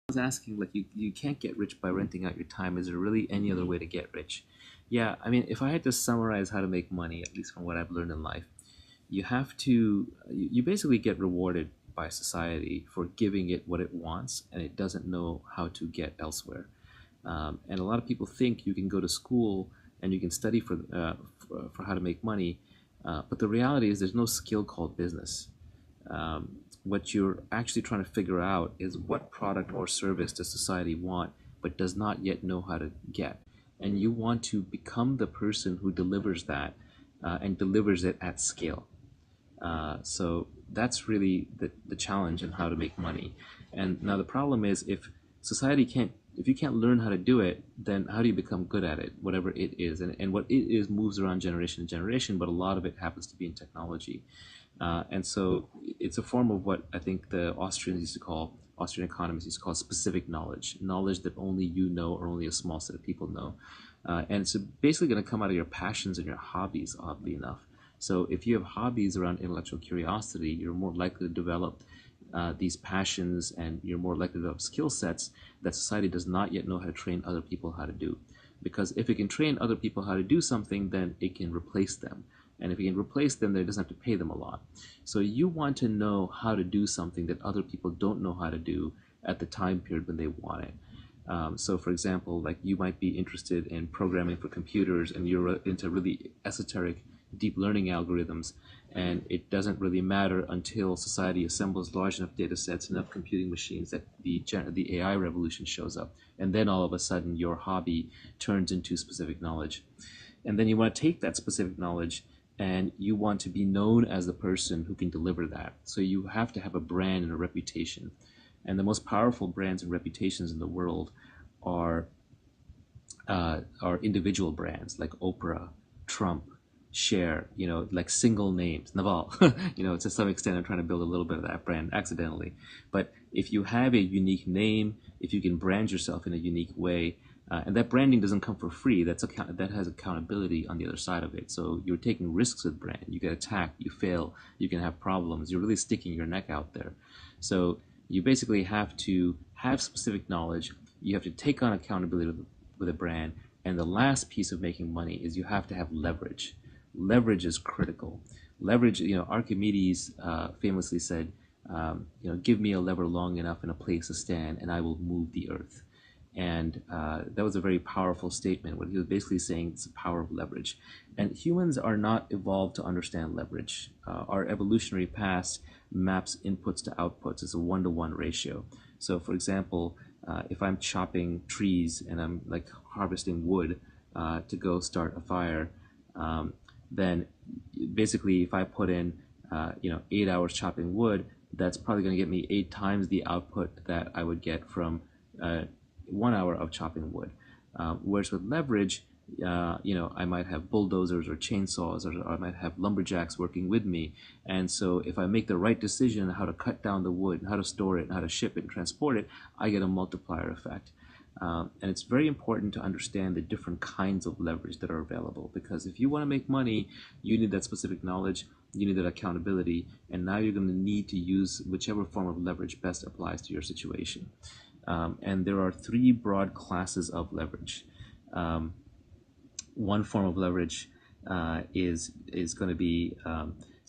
was asking, like, you can't get rich by renting out your time. Is there really any other way to get rich? Yeah, I mean, if I had to summarize how to make money, at least from what I've learned in life, you basically get rewarded by society for giving it what it wants, and it doesn't know how to get elsewhere. And a lot of people think you can go to school and you can study for how to make money, but the reality is there's no skill called business. What you're actually trying to figure out is what product or service does society want but does not yet know how to get. And you want to become the person who delivers that and delivers it at scale. So that's really the challenge in how to make money. And now the problem is if you can't learn how to do it, then how do you become good at it, whatever it is? And what it is moves around generation to generation, but a lot of it happens to be in technology. And so it's a form of what I think the Austrian economists used to call specific knowledge, knowledge that only you know or only a small set of people know. And it's basically going to come out of your passions and your hobbies, oddly enough. So if you have hobbies around intellectual curiosity, you're more likely to develop these passions, and you're more likely to develop skill sets that society does not yet know how to train other people how to do. Because if it can train other people how to do something, then it can replace them. And if you can replace them, then it doesn't have to pay them a lot. So you want to know how to do something that other people don't know how to do at the time period when they want it. So for example, like you might be interested in programming for computers and you're into really esoteric deep learning algorithms, and it doesn't really matter until society assembles large enough data sets, enough computing machines, that the AI revolution shows up. And then all of a sudden your hobby turns into specific knowledge. And then you want to take that specific knowledge and you want to be known as the person who can deliver that. So you have to have a brand and a reputation. And the most powerful brands and reputations in the world are individual brands like Oprah, Trump, Cher, like single names, Naval. To some extent, I'm trying to build a little bit of that brand accidentally. But if you have a unique name, if you can brand yourself in a unique way, and that branding doesn't come for free. That has accountability on the other side of it. So you're taking risks with brand. You get attacked, you fail, you can have problems. You're really sticking your neck out there. So you basically have to have specific knowledge. You have to take on accountability with a brand. And the last piece of making money is you have to have leverage. Leverage is critical. Leverage, Archimedes famously said, give me a lever long enough and a place to stand, and I will move the earth. And that was a very powerful statement. What he was basically saying is the power of leverage. And humans are not evolved to understand leverage. Our evolutionary past maps inputs to outputs. It's a 1-to-1 ratio. So, for example, if I'm chopping trees and I'm like harvesting wood to go start a fire, then basically if I put in 8 hours chopping wood, that's probably going to get me 8 times the output that I would get from 1 hour of chopping wood. Whereas with leverage, I might have bulldozers or chainsaws, or I might have lumberjacks working with me. And so if I make the right decision on how to cut down the wood, and how to store it, and how to ship it and transport it, I get a multiplier effect. And it's very important to understand the different kinds of leverage that are available, because if you want to make money, you need that specific knowledge, you need that accountability, and now you're going to need to use whichever form of leverage best applies to your situation. And there are 3 broad classes of leverage. One form of leverage is going to be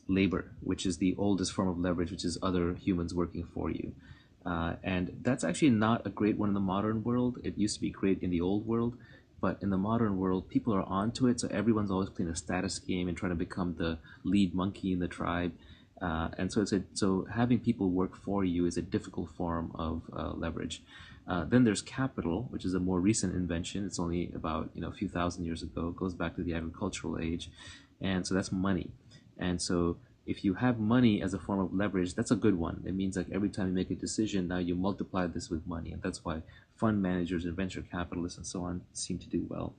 labor, which is the oldest form of leverage, which is other humans working for you. And that's actually not a great one in the modern world. It used to be great in the old world, but in the modern world, people are onto it. So everyone's always playing a status game and trying to become the lead monkey in the tribe. And so having people work for you is a difficult form of leverage. Then there's capital, which is a more recent invention. It's only about a few thousand years ago. It goes back to the agricultural age, and so that's money. And so if you have money as a form of leverage, that's a good one. It means like every time you make a decision, now you multiply this with money, and that's why fund managers and venture capitalists and so on seem to do well.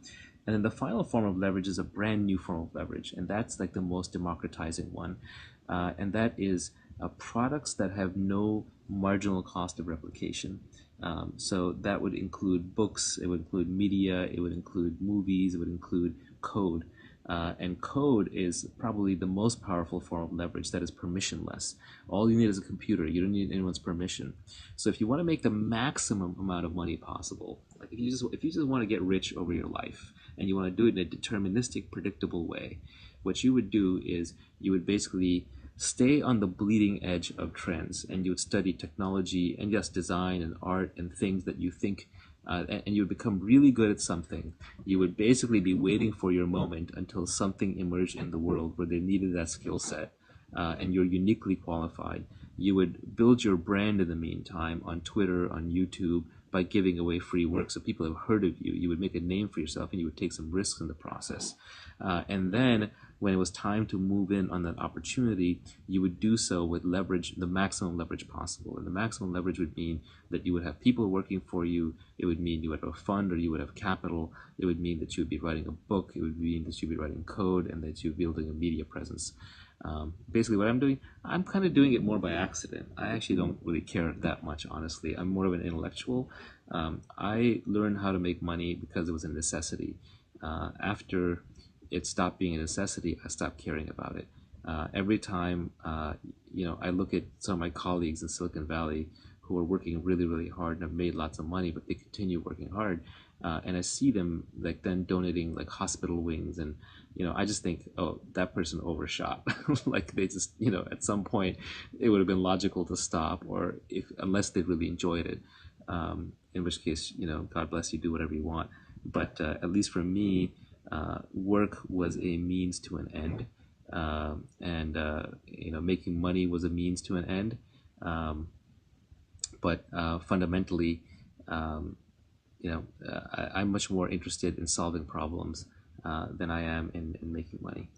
And then the final form of leverage is a brand new form of leverage, and that's like the most democratizing one. And that is products that have no marginal cost of replication. So that would include books, it would include media, it would include movies, it would include code. And code is probably the most powerful form of leverage that is permissionless. All you need is a computer. You don't need anyone's permission. So if you want to make the maximum amount of money possible, like if you just want to get rich over your life and you want to do it in a deterministic, predictable way, what you would do is you would basically stay on the bleeding edge of trends, and you would study technology and just design and art and things that you think and you would become really good at something. You would basically be waiting for your moment until something emerged in the world where they needed that skill set, and you're uniquely qualified. You would build your brand in the meantime on Twitter, on YouTube, by giving away free work so people have heard of you. You would make a name for yourself, and you would take some risks in the process. And then when it was time to move in on that opportunity, you would do so with leverage, the maximum leverage possible. And the maximum leverage would mean that you would have people working for you. It would mean you would have a fund, or you would have capital. It would mean that you would be writing a book. It would mean that you'd be writing code, and that you'd be building a media presence. Basically, what I'm doing, I'm kind of doing it more by accident. I actually don't really care that much, honestly. I'm more of an intellectual. I learned how to make money because it was a necessity. After it stopped being a necessity, I stopped caring about it. Every time, I look at some of my colleagues in Silicon Valley who are working really, really hard and have made lots of money, but they continue working hard. And I see them like then donating like hospital wings, and I just think, oh, that person overshot. Like they just, at some point, it would have been logical to stop, or if unless they really enjoyed it, in which case, God bless you, do whatever you want. But at least for me, work was a means to an end, and making money was a means to an end. But fundamentally, I'm much more interested in solving problems than I am in making money.